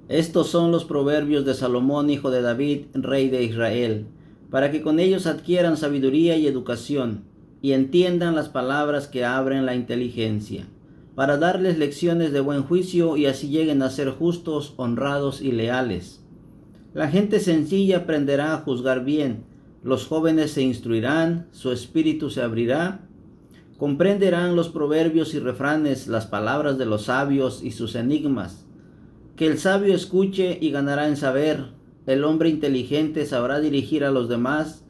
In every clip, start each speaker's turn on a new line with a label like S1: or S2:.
S1: Estos son los proverbios de Salomón, hijo de David, rey de Israel, para que con ellos adquieran sabiduría y educación, y entiendan las palabras que abren la inteligencia, para darles lecciones de buen juicio y así lleguen a ser justos, honrados y leales. La gente sencilla aprenderá a juzgar bien, los jóvenes se instruirán, su espíritu se abrirá, comprenderán los proverbios y refranes, las palabras de los sabios y sus enigmas. Que el sabio escuche y ganará en saber. El hombre inteligente sabrá dirigir a los demás.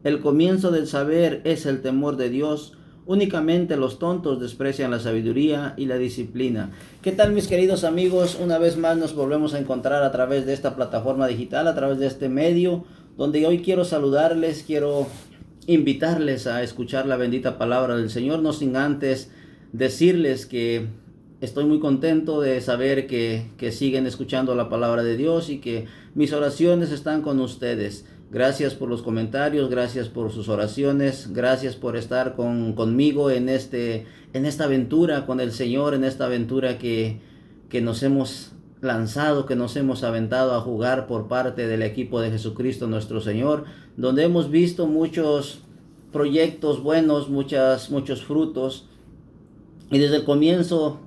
S1: El comienzo del saber es el temor de Dios. Únicamente los tontos desprecian la sabiduría y la disciplina. ¿Qué tal, mis queridos amigos? Una vez más nos volvemos a encontrar a través de esta plataforma digital, a través de este medio, donde hoy quiero saludarles, quiero invitarles a escuchar la bendita palabra del Señor, no sin antes decirles que estoy muy contento de saber que siguen escuchando la palabra de Dios y que mis oraciones están con ustedes. Gracias por los comentarios, gracias por sus oraciones, gracias por estar conmigo en esta aventura con el Señor, en esta aventura que nos hemos lanzado, que nos hemos aventado a jugar por parte del equipo de Jesucristo nuestro Señor, donde hemos visto muchos proyectos buenos, muchos frutos, y desde el comienzo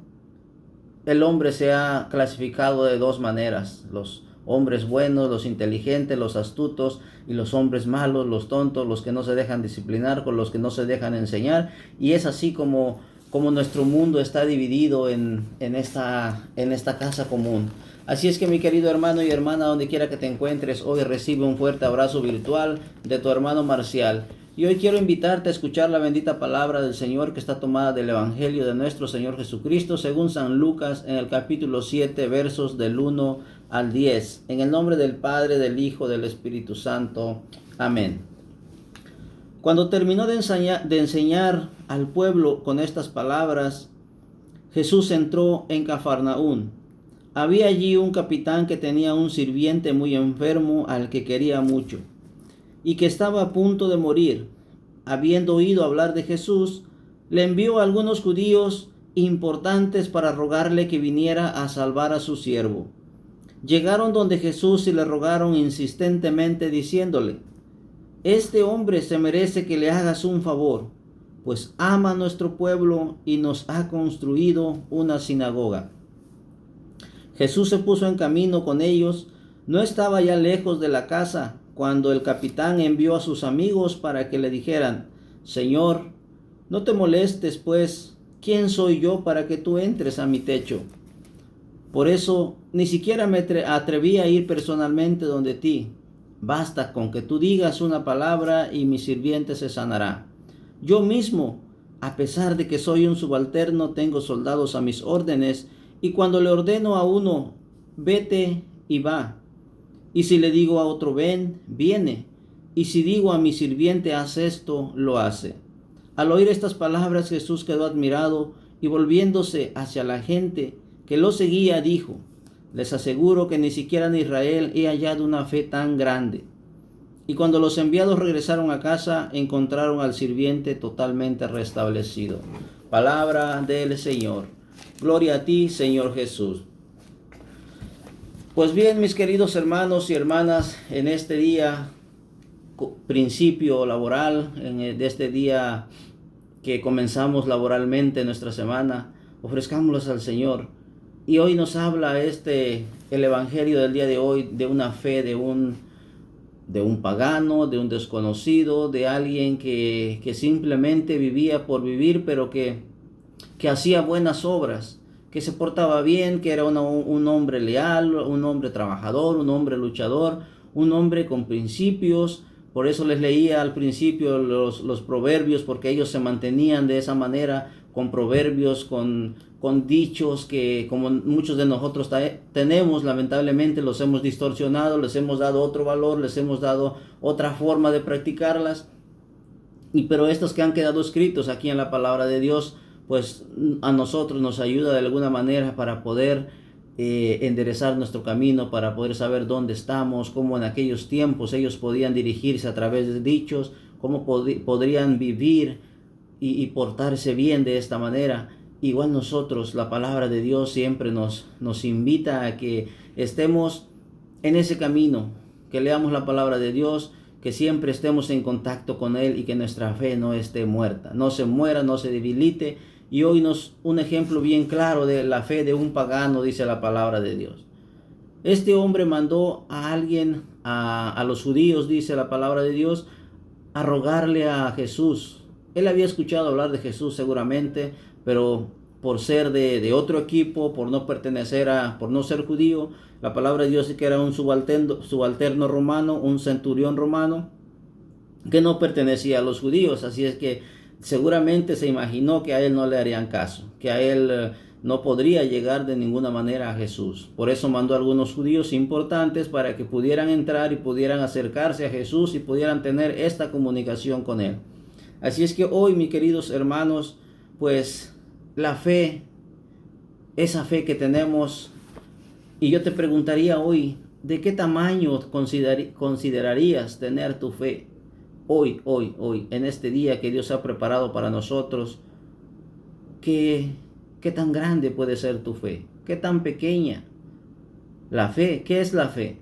S1: el hombre se ha clasificado de dos maneras: los hombres buenos, los inteligentes, los astutos, y los hombres malos, los tontos, los que no se dejan disciplinar, con los que no se dejan enseñar. Y es así como nuestro mundo está dividido en esta casa común. Así es que, mi querido hermano y hermana, donde quiera que te encuentres, hoy recibe un fuerte abrazo virtual de tu hermano Marcial. Y hoy quiero invitarte a escuchar la bendita palabra del Señor, que está tomada del Evangelio de nuestro Señor Jesucristo según San Lucas, en el capítulo 7, versos del 1 al 10. En el nombre del Padre, del Hijo, del Espíritu Santo. Amén. Cuando terminó de enseñar al pueblo con estas palabras, Jesús entró en Cafarnaún. Había allí un capitán que tenía un sirviente muy enfermo, al que quería mucho, y que estaba a punto de morir. Habiendo oído hablar de Jesús, le envió a algunos judíos importantes para rogarle que viniera a salvar a su siervo. Llegaron donde Jesús y le rogaron insistentemente, diciéndole: este hombre se merece que le hagas un favor, pues ama a nuestro pueblo y nos ha construido una sinagoga. Jesús se puso en camino con ellos. No estaba ya lejos de la casa cuando el capitán envió a sus amigos para que le dijeran: Señor, no te molestes, pues, ¿quién soy yo para que tú entres a mi techo? Por eso ni siquiera me atreví a ir personalmente donde ti. Basta con que tú digas una palabra y mi sirviente se sanará. Yo mismo, a pesar de que soy un subalterno, tengo soldados a mis órdenes, y cuando le ordeno a uno, vete, y va. Y si le digo a otro, ven, viene. Y si digo a mi sirviente, haz esto, lo hace. Al oír estas palabras, Jesús quedó admirado, y volviéndose hacia la gente que lo seguía, dijo: les aseguro que ni siquiera en Israel he hallado una fe tan grande. Y cuando los enviados regresaron a casa, encontraron al sirviente totalmente restablecido. Palabra del Señor. Gloria a ti, Señor Jesús. Pues bien, mis queridos hermanos y hermanas, en este día, principio laboral, de este día que comenzamos laboralmente nuestra semana, ofrezcámoslos al Señor. Y hoy nos habla el evangelio del día de hoy de una fe de un pagano, de un desconocido, de alguien que simplemente vivía por vivir, pero que hacía buenas obras, que se portaba bien, que era un hombre leal, un hombre trabajador, un hombre luchador, un hombre con principios. Por eso les leía al principio los proverbios, porque ellos se mantenían de esa manera, con proverbios, con dichos que, como muchos de nosotros tenemos, lamentablemente los hemos distorsionado, les hemos dado otro valor, les hemos dado otra forma de practicarlas. Pero estos que han quedado escritos aquí en la palabra de Dios, pues a nosotros nos ayuda de alguna manera para poder enderezar nuestro camino, para poder saber dónde estamos, cómo en aquellos tiempos ellos podían dirigirse a través de dichos, cómo podrían vivir y portarse bien de esta manera. igual nosotros, la palabra de Dios siempre nos invita a que estemos en ese camino, que leamos la palabra de Dios, que siempre estemos en contacto con Él y que nuestra fe no esté muerta, no se muera, no se debilite. Y hoy un ejemplo bien claro de la fe de un pagano, dice la palabra de Dios. Este hombre mandó a alguien, a los judíos, dice la palabra de Dios, a rogarle a Jesús. Él había escuchado hablar de Jesús seguramente, pero por ser de otro equipo, por no pertenecer por no ser judío, la palabra de Dios dice que era un subalterno romano, un centurión romano, que no pertenecía a los judíos. Así es que seguramente se imaginó que a él no le harían caso, que a él no podría llegar de ninguna manera a Jesús. Por eso mandó a algunos judíos importantes para que pudieran entrar y pudieran acercarse a Jesús y pudieran tener esta comunicación con Él. Así es que hoy, mis queridos hermanos, pues la fe, esa fe que tenemos, y yo te preguntaría hoy, ¿de qué tamaño considerarías tener tu fe? Hoy, en este día que Dios ha preparado para nosotros, ¿qué tan grande puede ser tu fe? ¿Qué tan pequeña? La fe, ¿qué es la fe?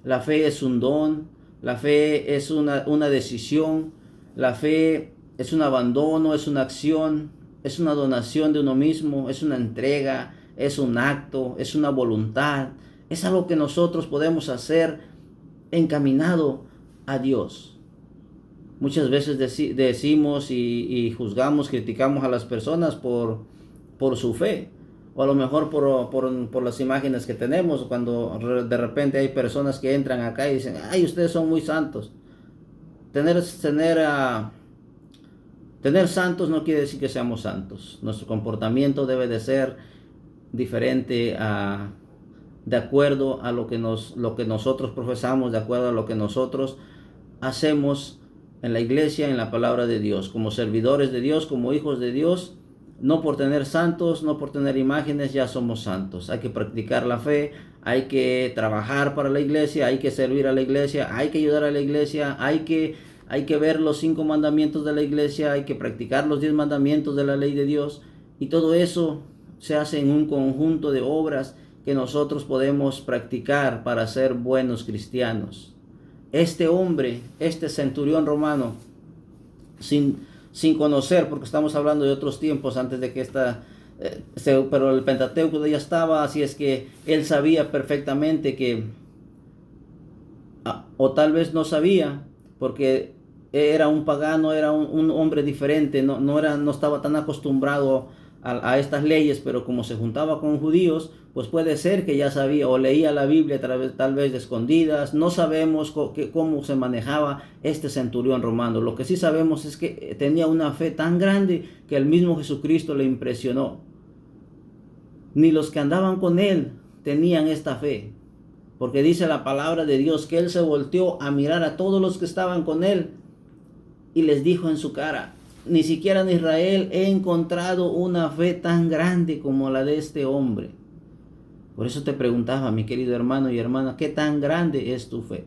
S1: La fe es un don, la fe es una decisión, la fe es un abandono, es una acción, es una donación de uno mismo, es una entrega, es un acto, es una voluntad, es algo que nosotros podemos hacer encaminado a Dios. Muchas veces decimos y juzgamos, criticamos a las personas por su fe, o a lo mejor por las imágenes que tenemos, cuando de repente hay personas que entran acá y dicen, ay, ustedes son muy santos. Tener santos no quiere decir que seamos santos. Nuestro comportamiento debe de ser diferente de acuerdo a lo que nosotros profesamos, de acuerdo a lo que nosotros hacemos en la iglesia, en la palabra de Dios, como servidores de Dios, como hijos de Dios. No por tener santos, no por tener imágenes, ya somos santos. Hay que practicar la fe, hay que trabajar para la iglesia, hay que servir a la iglesia, hay que ayudar a la iglesia, hay que ver los 5 mandamientos de la iglesia, hay que practicar los 10 mandamientos de la ley de Dios. Y todo eso se hace en un conjunto de obras que nosotros podemos practicar para ser buenos cristianos. Este hombre, este centurión romano, sin conocer, porque estamos hablando de otros tiempos antes de que pero el Pentateuco ya estaba, así es que él sabía perfectamente que, o tal vez no sabía, porque era un pagano, era un hombre diferente, no estaba tan acostumbrado a estas leyes, pero como se juntaba con judíos, pues puede ser que ya sabía o leía la Biblia tal vez de escondidas. No sabemos cómo se manejaba este centurión romano. Lo que sí sabemos es que tenía una fe tan grande que el mismo Jesucristo le impresionó. Ni los que andaban con él tenían esta fe, porque dice la palabra de Dios que él se volteó a mirar a todos los que estaban con él y les dijo en su cara, ni siquiera en Israel he encontrado una fe tan grande como la de este hombre. Por eso te preguntaba, mi querido hermano y hermana, ¿qué tan grande es tu fe?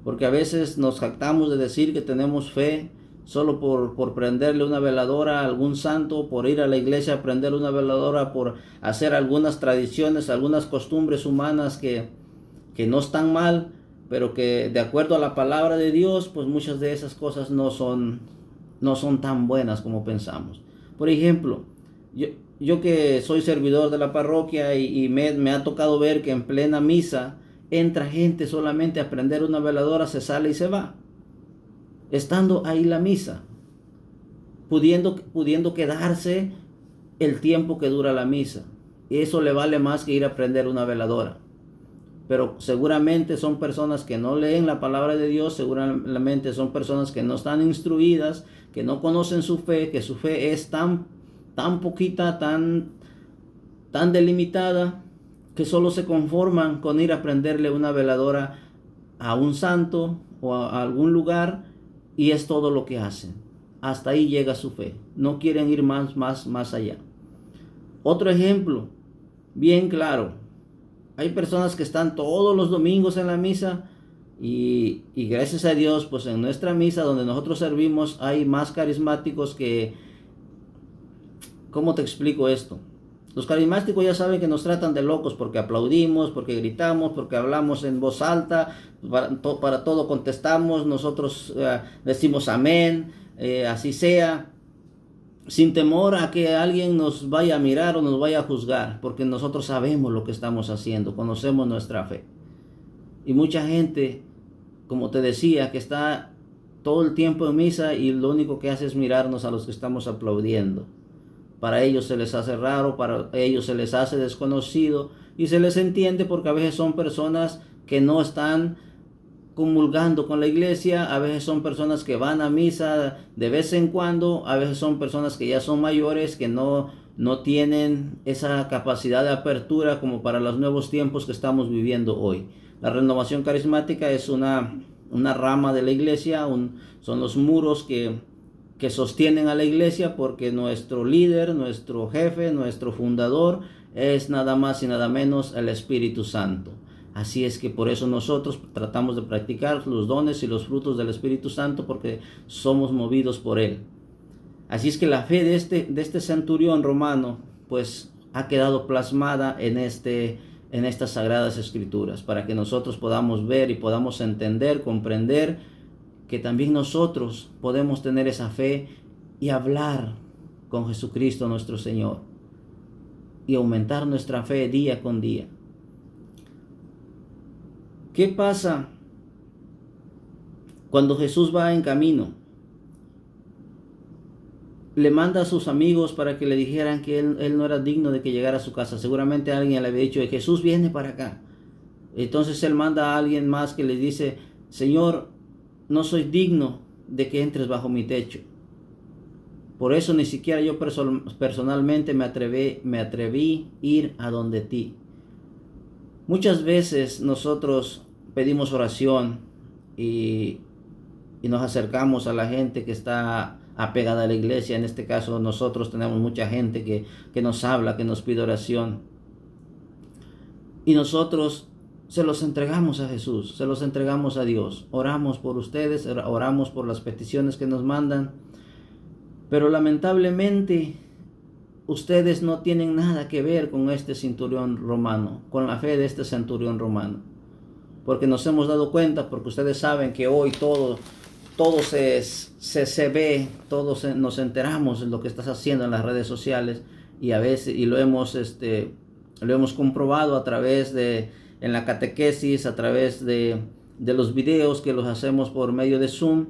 S1: Porque a veces nos jactamos de decir que tenemos fe solo por prenderle una veladora a algún santo, por ir a la iglesia a prender una veladora, por hacer algunas tradiciones, algunas costumbres humanas que no están mal, pero que de acuerdo a la palabra de Dios, pues muchas de esas cosas no son tan buenas como pensamos. Por ejemplo, yo que soy servidor de la parroquia y me ha tocado ver que en plena misa entra gente solamente a prender una veladora, se sale y se va, estando ahí la misa, pudiendo quedarse el tiempo que dura la misa. Y eso le vale más que ir a prender una veladora. Pero seguramente son personas que no leen la palabra de Dios, seguramente son personas que no están instruidas, que no conocen su fe, que su fe es tan poquita, tan delimitada, que solo se conforman con ir a prenderle una veladora a un santo o a algún lugar, y es todo lo que hacen. Hasta ahí llega su fe. No quieren ir más allá. Otro ejemplo bien claro. Hay personas que están todos los domingos en la misa y gracias a Dios, pues en nuestra misa donde nosotros servimos hay más carismáticos que ¿Cómo te explico esto? Los carismáticos ya saben que nos tratan de locos porque aplaudimos, porque gritamos, porque hablamos en voz alta, para todo contestamos, nosotros decimos amén, así sea, sin temor a que alguien nos vaya a mirar o nos vaya a juzgar, porque nosotros sabemos lo que estamos haciendo, conocemos nuestra fe. Y mucha gente, como te decía, que está todo el tiempo en misa y lo único que hace es mirarnos a los que estamos aplaudiendo. Para ellos se les hace raro, para ellos se les hace desconocido y se les entiende porque a veces son personas que no están comulgando con la iglesia, a veces son personas que van a misa de vez en cuando, a veces son personas que ya son mayores, que no tienen esa capacidad de apertura como para los nuevos tiempos que estamos viviendo hoy. La renovación carismática es una rama de la iglesia, son los muros que sostienen a la iglesia, porque nuestro líder, nuestro jefe, nuestro fundador es nada más y nada menos el Espíritu Santo. Así es que por eso nosotros tratamos de practicar los dones y los frutos del Espíritu Santo, porque somos movidos por Él. Así es que la fe de este centurión romano pues ha quedado plasmada en estas sagradas escrituras, para que nosotros podamos ver y podamos entender, comprender que también nosotros podemos tener esa fe y hablar con Jesucristo nuestro Señor y aumentar nuestra fe día con día. ¿Qué pasa cuando Jesús va en camino? Le manda a sus amigos para que le dijeran que él no era digno de que llegara a su casa. Seguramente alguien le había dicho que Jesús viene para acá. Entonces él manda a alguien más que le dice: Señor, no soy digno de que entres bajo mi techo. Por eso ni siquiera yo personalmente me atreví a ir a donde ti. Muchas veces nosotros pedimos oración y nos acercamos a la gente que está apegada a la iglesia. En este caso nosotros tenemos mucha gente que nos habla, que nos pide oración. Y nosotros se los entregamos a Jesús, se los entregamos a Dios. Oramos por ustedes, oramos por las peticiones que nos mandan. Pero lamentablemente ustedes no tienen nada que ver con este centurión romano, con la fe de este centurión romano. Porque nos hemos dado cuenta, porque ustedes saben que hoy todo se ve, nos enteramos de lo que estás haciendo en las redes sociales, y a veces, y lo hemos comprobado a través en la catequesis, a través de los videos que los hacemos por medio de Zoom.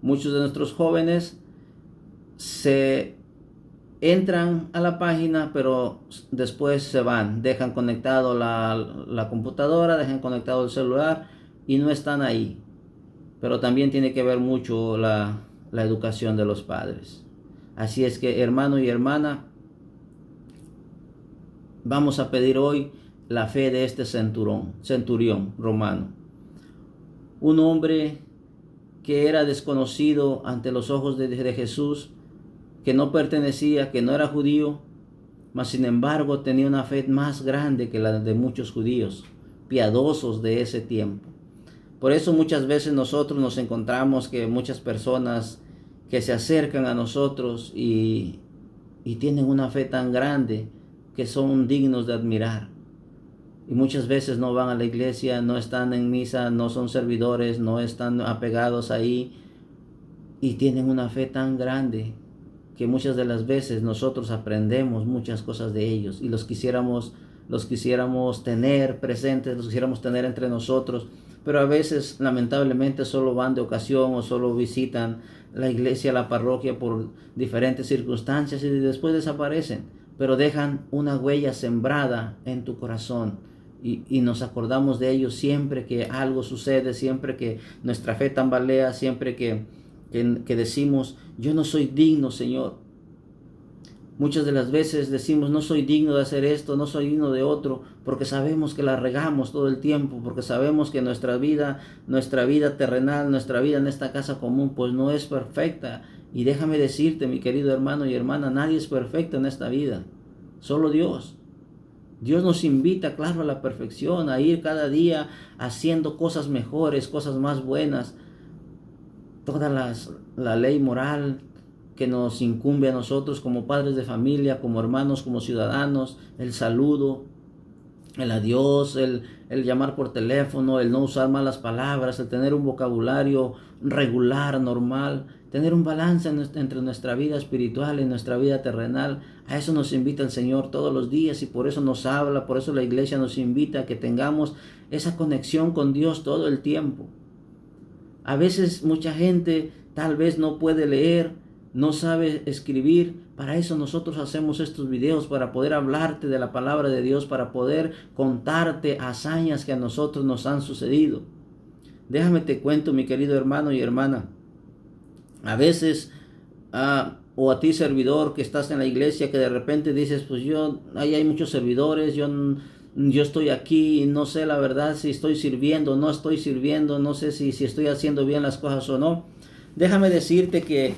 S1: Muchos de nuestros jóvenes se entran a la página, pero después se van, dejan conectado la computadora, dejan conectado el celular y no están ahí. Pero también tiene que ver mucho la educación de los padres. Así es que, hermano y hermana, vamos a pedir hoy la fe de este centurión romano. Un hombre que era desconocido ante los ojos de Jesús, que no pertenecía, que no era judío, mas sin embargo tenía una fe más grande que la de muchos judíos piadosos de ese tiempo. Por eso muchas veces nosotros nos encontramos que muchas personas que se acercan a nosotros y tienen una fe tan grande que son dignos de admirar. Y muchas veces no van a la iglesia, no están en misa, no son servidores, no están apegados ahí, y tienen una fe tan grande que muchas de las veces nosotros aprendemos muchas cosas de ellos y los quisiéramos tener presentes, los quisiéramos tener entre nosotros, pero a veces lamentablemente solo van de ocasión o solo visitan la iglesia, la parroquia por diferentes circunstancias y después desaparecen, pero dejan una huella sembrada en tu corazón. Y nos acordamos de ellos siempre que algo sucede, siempre que nuestra fe tambalea, siempre que decimos: yo no soy digno, Señor. Muchas de las veces decimos: no soy digno de hacer esto, no soy digno de otro, porque sabemos que la regamos todo el tiempo, porque sabemos que nuestra vida terrenal, nuestra vida en esta casa común, pues no es perfecta. Y déjame decirte, mi querido hermano y hermana, nadie es perfecto en esta vida, solo Dios. Dios nos invita, claro, a la perfección, a ir cada día haciendo cosas mejores, cosas más buenas. Toda la ley moral que nos incumbe a nosotros como padres de familia, como hermanos, como ciudadanos: el saludo, el adiós, el llamar por teléfono, el no usar malas palabras, el tener un vocabulario regular, normal, tener un balance entre nuestra vida espiritual y nuestra vida terrenal. A eso nos invita el Señor todos los días, y por eso nos habla, por eso la iglesia nos invita a que tengamos esa conexión con Dios todo el tiempo. A veces mucha gente tal vez no puede leer, no sabe escribir. Para eso nosotros hacemos estos videos, para poder hablarte de la palabra de Dios, para poder contarte hazañas que a nosotros nos han sucedido. Déjame te cuento, mi querido hermano y hermana, a veces, o a ti servidor que estás en la iglesia, que de repente dices: pues ahí hay muchos servidores, yo estoy aquí y no sé la verdad si estoy sirviendo o no estoy sirviendo, no sé si estoy haciendo bien las cosas o no. Déjame decirte que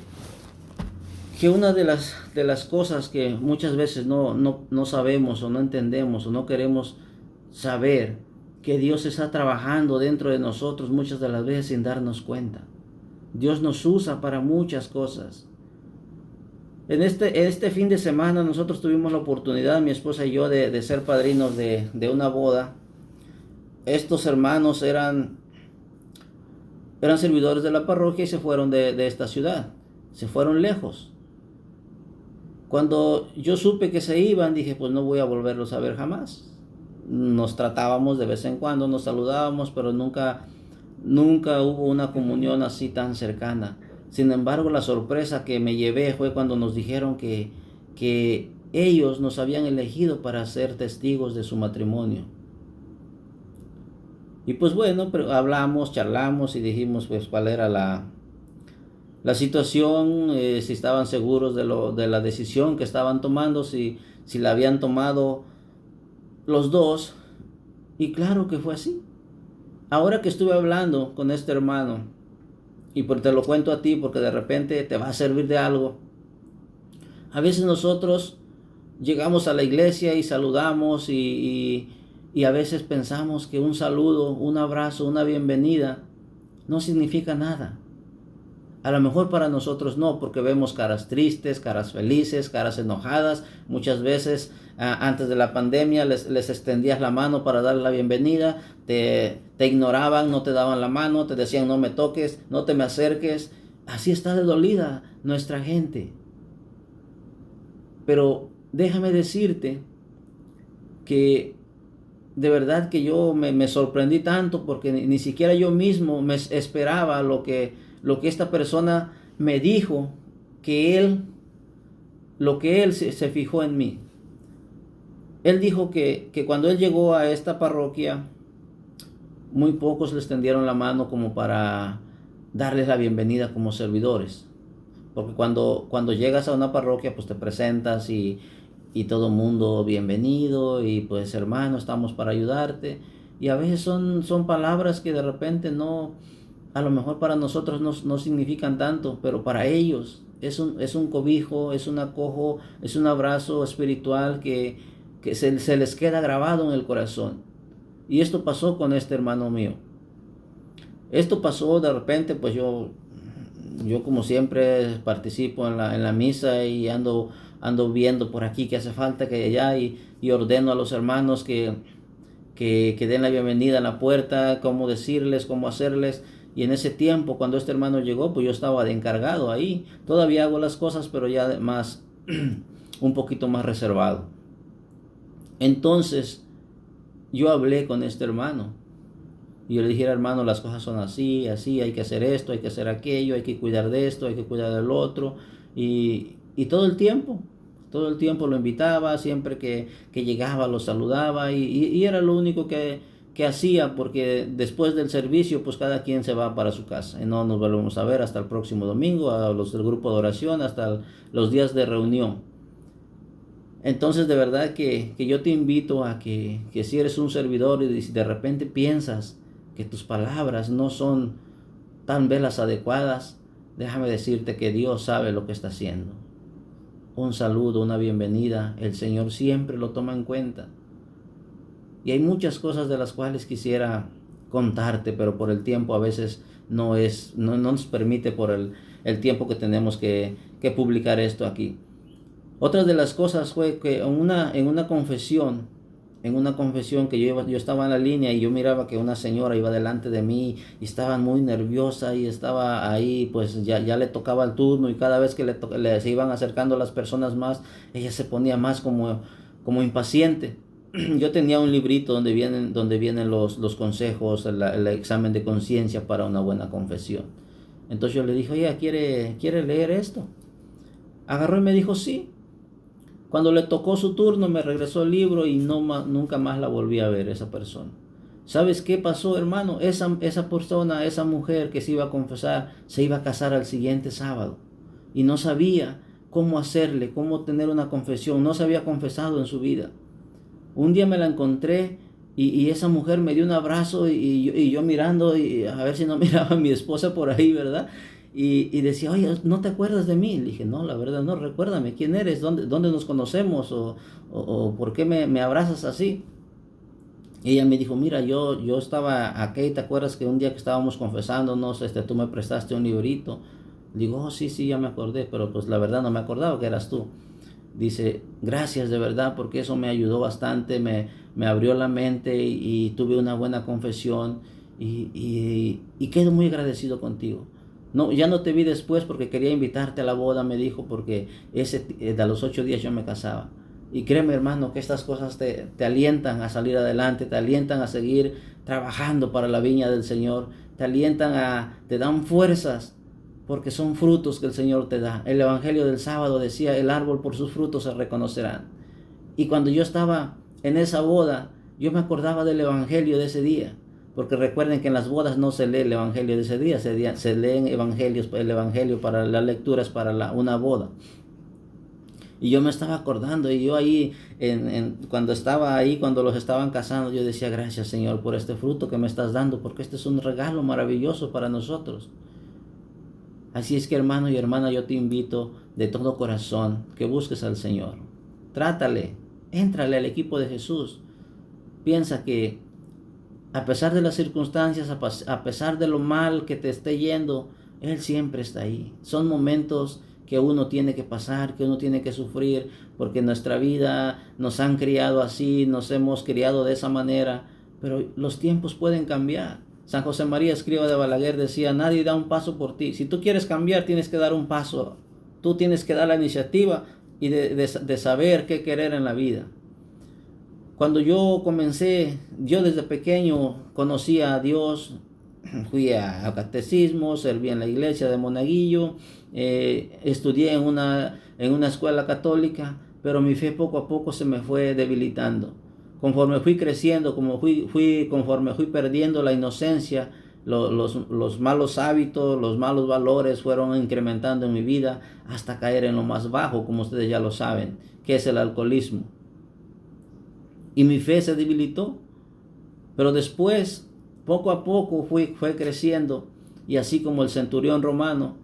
S1: una de las cosas que muchas veces no sabemos o no entendemos o no queremos saber, que Dios está trabajando dentro de nosotros muchas de las veces sin darnos cuenta. Dios nos usa para muchas cosas. En este fin de semana nosotros tuvimos la oportunidad, mi esposa y yo, de ser padrinos de una boda. Estos hermanos eran servidores de la parroquia y se fueron de esta ciudad. Se fueron lejos. Cuando yo supe que se iban, dije: pues no voy a volverlos a ver jamás. Nos tratábamos de vez en cuando, nos saludábamos, pero nunca hubo una comunión así tan cercana. Sin embargo, la sorpresa que me llevé fue cuando nos dijeron que ellos nos habían elegido para ser testigos de su matrimonio. Y pues bueno, pero hablamos, charlamos y dijimos pues cuál era la situación, si estaban seguros de la decisión que estaban tomando, si la habían tomado los dos. Y claro que fue así. Ahora que estuve hablando con este hermano, y te lo cuento a ti porque de repente te va a servir de algo. A veces nosotros llegamos a la iglesia y saludamos y a veces pensamos que un saludo, un abrazo, una bienvenida no significa nada. A lo mejor para nosotros no, porque vemos caras tristes, caras felices, caras enojadas. Muchas veces antes de la pandemia les extendías la mano para darle la bienvenida, te ignoraban, no te daban la mano, te decían: no me toques, no te me acerques. Así está de dolida nuestra gente. Pero déjame decirte que de verdad que yo me sorprendí tanto, porque ni siquiera yo mismo me esperaba lo que esta persona me dijo, lo que él se fijó en mí. Él dijo que cuando él llegó a esta parroquia, muy pocos le extendieron la mano como para darles la bienvenida como servidores. Porque cuando llegas a una parroquia, pues te presentas y todo mundo: bienvenido, y pues hermano, estamos para ayudarte. Y a veces son palabras que de repente a lo mejor para nosotros no significan tanto, pero para ellos es un cobijo, es un acojo, es un abrazo espiritual que se les queda grabado en el corazón. Y esto pasó con este hermano mío. Esto pasó de repente, pues yo como siempre participo en la misa y ando viendo por aquí que hace falta, que allá, y ordeno a los hermanos que den la bienvenida a la puerta, cómo decirles, cómo hacerles. Y en ese tiempo, cuando este hermano llegó, pues yo estaba de encargado ahí. Todavía hago las cosas, pero ya más un poquito más reservado. Entonces yo hablé con este hermano y yo le dije: hermano, las cosas son así, hay que hacer esto, hay que hacer aquello, hay que cuidar de esto, hay que cuidar del otro. Y todo el tiempo lo invitaba, siempre que llegaba lo saludaba, y era lo único que hacía, porque después del servicio pues cada quien se va para su casa y no nos volvemos a ver hasta el próximo domingo, a los del grupo de oración, hasta los días de reunión. Entonces de verdad que yo te invito a que si eres un servidor y si de repente piensas que tus palabras no son tan velas adecuadas, déjame decirte que Dios sabe lo que está haciendo. Un saludo, una bienvenida, el Señor siempre lo toma en cuenta. Y hay muchas cosas de las cuales quisiera contarte, pero por el tiempo a veces no nos permite por el tiempo que tenemos que publicar esto aquí. Otra de las cosas fue que en una confesión que yo estaba en la línea y yo miraba que una señora iba delante de mí y estaba muy nerviosa y estaba ahí, pues ya le tocaba el turno, y cada vez que se iban acercando las personas más, ella se ponía más como impaciente. Yo tenía un librito donde vienen los consejos, el examen de conciencia para una buena confesión. Entonces yo le dije, oye, ¿quiere leer esto? Agarró y me dijo, sí. Cuando le tocó su turno, me regresó el libro y nunca más la volví a ver, esa persona. ¿Sabes qué pasó, hermano? Esa persona, esa mujer que se iba a confesar, se iba a casar al siguiente sábado. Y no sabía cómo hacerle, cómo tener una confesión. No se había confesado en su vida. Un día me la encontré y esa mujer me dio un abrazo y yo mirando y a ver si no miraba a mi esposa por ahí, ¿verdad? Y decía, oye, ¿no te acuerdas de mí? Le dije, no, la verdad no, recuérdame, ¿quién eres? ¿Dónde nos conocemos? ¿O por qué me abrazas así? Y ella me dijo, mira, yo estaba aquí, ¿te acuerdas que un día que estábamos confesándonos, tú me prestaste un librito? Digo, oh, sí, ya me acordé, pero pues la verdad no me acordaba que eras tú. Dice, gracias de verdad, porque eso me ayudó bastante, me abrió la mente y tuve una buena confesión y quedo muy agradecido contigo. No, ya no te vi después porque quería invitarte a la boda, me dijo, porque de los 8 días yo me casaba. Y créeme, hermano, que estas cosas te alientan a salir adelante, te alientan a seguir trabajando para la viña del Señor, te dan fuerzas, porque son frutos que el Señor te da. El Evangelio del sábado decía, el árbol por sus frutos se reconocerán. Y cuando yo estaba en esa boda, yo me acordaba del Evangelio de ese día. Porque recuerden que en las bodas no se lee el Evangelio de ese día, se leen evangelios, el Evangelio para las lecturas para una boda. Y yo me estaba acordando, y yo ahí, cuando estaba ahí, cuando los estaban casando, yo decía, gracias Señor por este fruto que me estás dando, porque este es un regalo maravilloso para nosotros. Así es que, hermano y hermana, yo te invito de todo corazón que busques al Señor. Trátale, éntrale al equipo de Jesús. Piensa que a pesar de las circunstancias, a pesar de lo mal que te esté yendo, Él siempre está ahí. Son momentos que uno tiene que pasar, que uno tiene que sufrir, porque en nuestra vida nos han criado así, nos hemos criado de esa manera, pero los tiempos pueden cambiar. San José María Escriba de Balaguer decía, nadie da un paso por ti. Si tú quieres cambiar, tienes que dar un paso. Tú tienes que dar la iniciativa y de saber qué querer en la vida. Cuando yo comencé, yo desde pequeño conocía a Dios, fui a catecismo, serví en la iglesia de Monaguillo, estudié en una escuela católica, pero mi fe poco a poco se me fue debilitando. Conforme fui creciendo, conforme fui perdiendo la inocencia, los malos hábitos, los malos valores fueron incrementando en mi vida hasta caer en lo más bajo, como ustedes ya lo saben, que es el alcoholismo. Y mi fe se debilitó, pero después, poco a poco fue creciendo, y así como el centurión romano,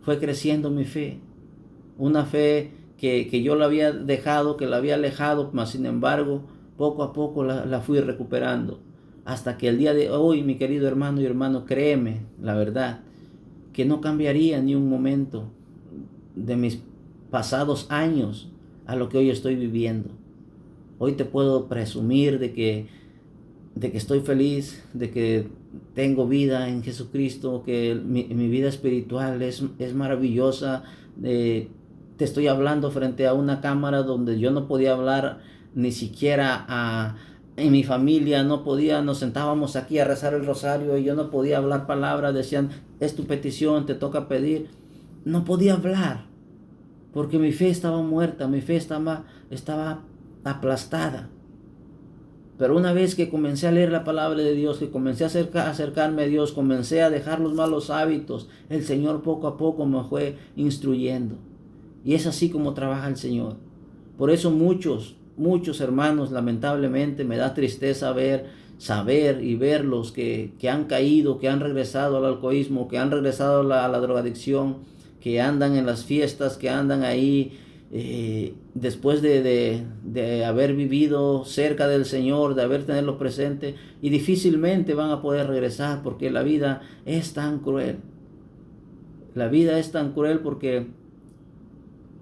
S1: fue creciendo mi fe. Una fe que yo la había dejado, que la había alejado, mas sin embargo, poco a poco la fui recuperando. Hasta que el día de hoy, mi querido hermano y hermano, créeme, la verdad, que no cambiaría ni un momento de mis pasados años a lo que hoy estoy viviendo. Hoy te puedo presumir de que estoy feliz, de que tengo vida en Jesucristo, que mi vida espiritual es maravillosa. Te estoy hablando frente a una cámara donde yo no podía hablar ni siquiera en mi familia, nos sentábamos aquí a rezar el rosario y yo no podía hablar palabras, decían, es tu petición, te toca pedir. No podía hablar, porque mi fe estaba muerta, mi fe estaba aplastada. Pero una vez que comencé a leer la palabra de Dios, que comencé a acercarme a Dios, comencé a dejar los malos hábitos, el Señor poco a poco me fue instruyendo. Y es así como trabaja el Señor. Por eso muchos hermanos, lamentablemente, me da tristeza saber y verlos que han caído, que han regresado al alcoholismo, que han regresado a la drogadicción, que andan en las fiestas, que andan ahí después de haber vivido cerca del Señor, de haber tenido presente, y difícilmente van a poder regresar porque la vida es tan cruel. La vida es tan cruel porque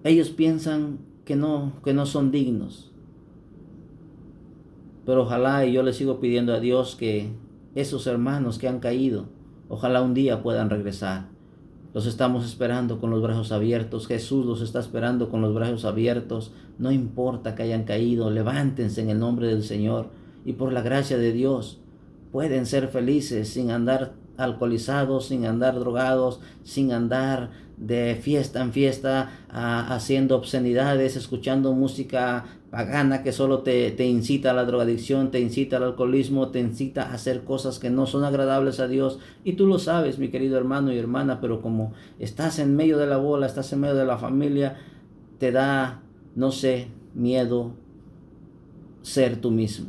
S1: ellos piensan que no son dignos. Pero ojalá, y yo le sigo pidiendo a Dios que esos hermanos que han caído, ojalá un día puedan regresar. Los estamos esperando con los brazos abiertos. Jesús los está esperando con los brazos abiertos. No importa que hayan caído, levántense en el nombre del Señor. Y por la gracia de Dios pueden ser felices sin andar alcoholizados, sin andar drogados, sin andar de fiesta en fiesta, haciendo obscenidades, escuchando música pagana que solo te incita a la drogadicción, te incita al alcoholismo, te incita a hacer cosas que no son agradables a Dios. Y tú lo sabes, mi querido hermano y hermana, pero como estás en medio de la bola, estás en medio de la familia, te da, no sé, miedo ser tú mismo.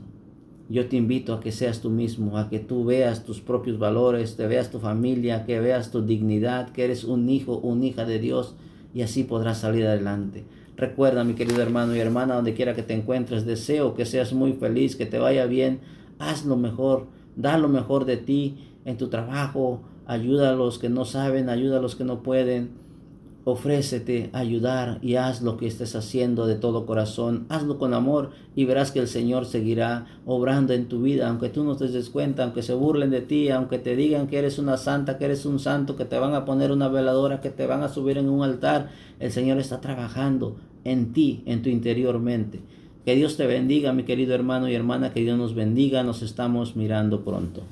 S1: Yo te invito a que seas tú mismo, a que tú veas tus propios valores, te veas tu familia, que veas tu dignidad, que eres un hijo, una hija de Dios, y así podrás salir adelante. Recuerda, mi querido hermano y hermana, donde quiera que te encuentres, deseo que seas muy feliz, que te vaya bien, haz lo mejor, da lo mejor de ti en tu trabajo, ayuda a los que no saben, ayuda a los que no pueden. Ofrécete a ayudar y haz lo que estés haciendo de todo corazón. Hazlo con amor y verás que el Señor seguirá obrando en tu vida. Aunque tú no te des cuenta, aunque se burlen de ti, aunque te digan que eres una santa, que eres un santo, que te van a poner una veladora, que te van a subir en un altar, el Señor está trabajando en ti, en tu interiormente. Que Dios te bendiga, mi querido hermano y hermana, que Dios nos bendiga. Nos estamos mirando pronto.